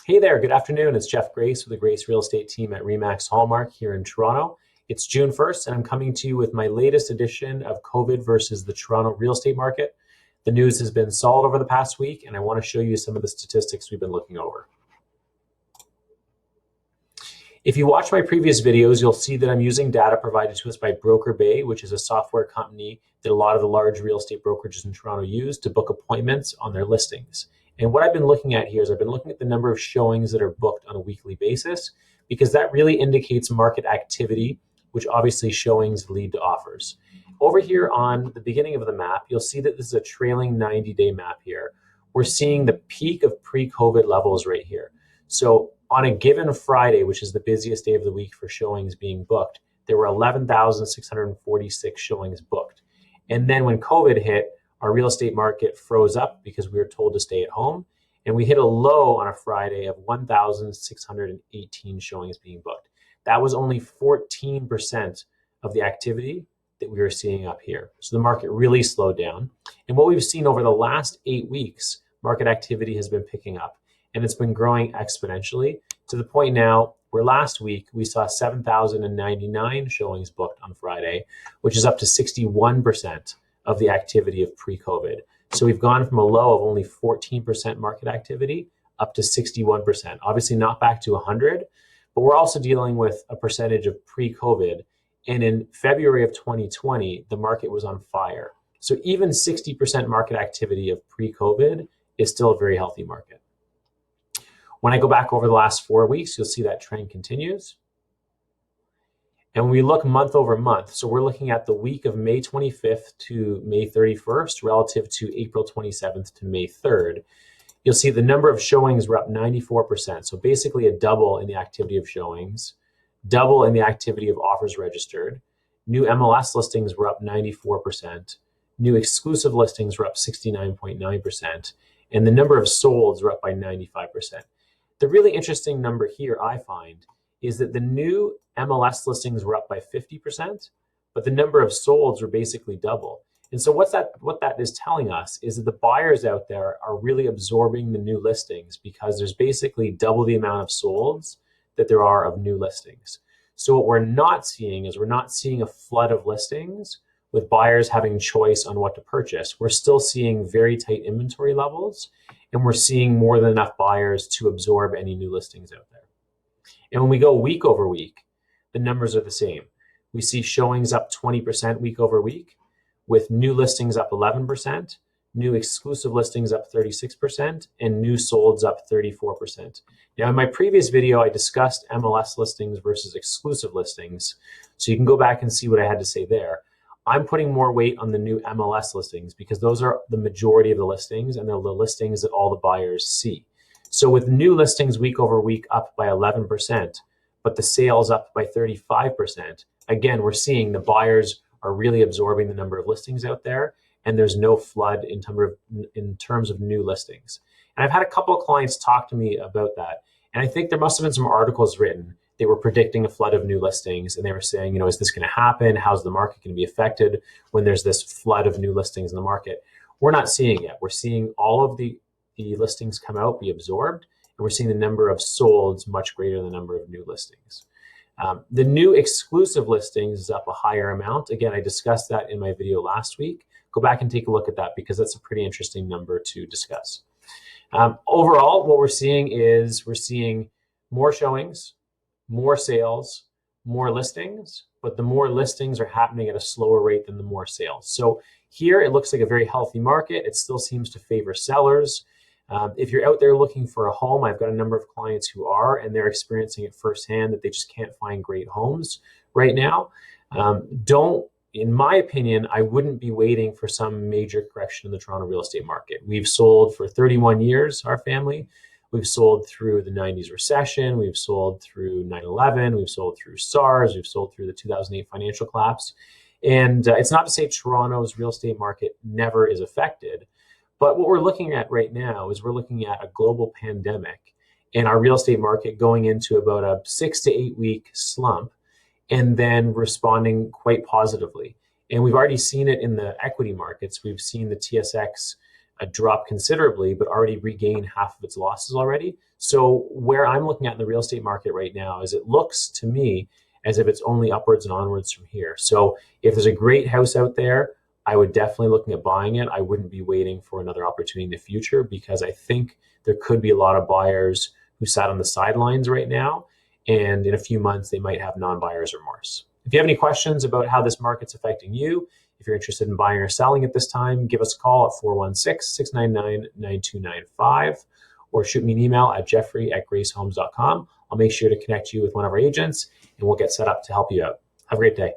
Hey there, good afternoon. It's Jeff Grace with the Grace Real Estate team at RE/MAX Hallmark here in Toronto. It's June 1st, and I'm coming to you with my latest edition of COVID versus the Toronto real estate market. The news has been solid over the past week, and I want to show you some of the statistics we've been looking over. If you watch my previous videos, you'll see that I'm using data provided to us by Broker Bay, which is a software company that a lot of the large real estate brokerages in Toronto use to book appointments on their listings. And what I've been looking at here is I've been looking at the number of showings that are booked on a weekly basis, because that really indicates market activity, which obviously showings lead to offers. Over here on the beginning of the map, you'll see that this is a trailing 90-day map here. We're seeing the peak of pre-COVID levels right here. So on a given Friday, which is the busiest day of the week for showings being booked, there were 11,646 showings booked. And then when COVID hit, our real estate market froze up because we were told to stay at home. And we hit a low on a Friday of 1,618 showings being booked. That was only 14% of the activity that we were seeing up here. So the market really slowed down. And what we've seen over the last 8 weeks, market activity has been picking up. And it's been growing exponentially to the point now where last week we saw 7,099 showings booked on Friday, which is up to 61% of the activity of pre-COVID. So we've gone from a low of only 14% market activity up to 61%. Obviously not back to 100, but we're also dealing with a percentage of pre-COVID. And in February of 2020, the market was on fire. So even 60% market activity of pre-COVID is still a very healthy market. When I go back over the last 4 weeks, you'll see that trend continues. And when we look month over month, so we're looking at the week of May 25th to May 31st relative to April 27th to May 3rd, you'll see the number of showings were up 94%. So basically a double in the activity of showings, double in the activity of offers registered. New MLS listings were up 94%. New exclusive listings were up 69.9%. And the number of solds were up by 95%. The really interesting number here, I find, is that the new MLS listings were up by 50%, but the number of solds were basically double. And so what that is telling us is that the buyers out there are really absorbing the new listings because there's basically double the amount of solds that there are of new listings. So what we're not seeing is we're not seeing a flood of listings with buyers having choice on what to purchase. We're still seeing very tight inventory levels, and we're seeing more than enough buyers to absorb any new listings out there. And when we go week over week, the numbers are the same. We see showings up 20% week over week, with new listings up 11%, new exclusive listings up 36%, and new solds up 34%. Now, in my previous video, I discussed MLS listings versus exclusive listings, so you can go back and see what I had to say there. I'm putting more weight on the new MLS listings because those are the majority of the listings, and they're the listings that all the buyers see. So with new listings week over week up by 11%, but the sales up by 35%, again, we're seeing the buyers are really absorbing the number of listings out there, and there's no flood in terms of new listings. And I've had a couple of clients talk to me about that. And I think there must have been some articles written. They were predicting a flood of new listings, and they were saying, is this going to happen? How's the market going to be affected when there's this flood of new listings in the market? We're not seeing it. We're seeing all of the listings come out, be absorbed, and we're seeing the number of solds much greater than the number of new listings. The new exclusive listings is up a higher amount. Again, I discussed that in my video last week. Go back and take a look at that because that's a pretty interesting number to discuss. Overall, what we're seeing is we're seeing more showings, more sales, more listings, but the more listings are happening at a slower rate than the more sales. So here it looks like a very healthy market. It still seems to favor sellers. If you're out there looking for a home, I've got a number of clients who are, and they're experiencing it firsthand that they just can't find great homes right now. In my opinion, I wouldn't be waiting for some major correction in the Toronto real estate market. We've sold for 31 years, our family. We've sold through the 90s recession. We've sold through 9/11. We've sold through SARS. We've sold through the 2008 financial collapse. And it's not to say Toronto's real estate market never is affected. But what we're looking at right now is we're looking at a global pandemic and our real estate market going into about a 6 to 8 week slump and then responding quite positively. And we've already seen it in the equity markets. We've seen the TSX drop considerably, but already regain half of its losses already. So where I'm looking at in the real estate market right now is it looks to me as if it's only upwards and onwards from here. So if there's a great house out there, I would definitely looking at buying it. I wouldn't be waiting for another opportunity in the future, because I think there could be a lot of buyers who sat on the sidelines right now, and in a few months they might have non-buyer's remorse. If you have any questions about how this market's affecting you, if you're interested in buying or selling at this time, give us a call at 416-699-9295, or shoot me an email at Geoffrey@gracehomes.com. I'll make sure to connect you with one of our agents, and we'll get set up to help you out. Have a great day.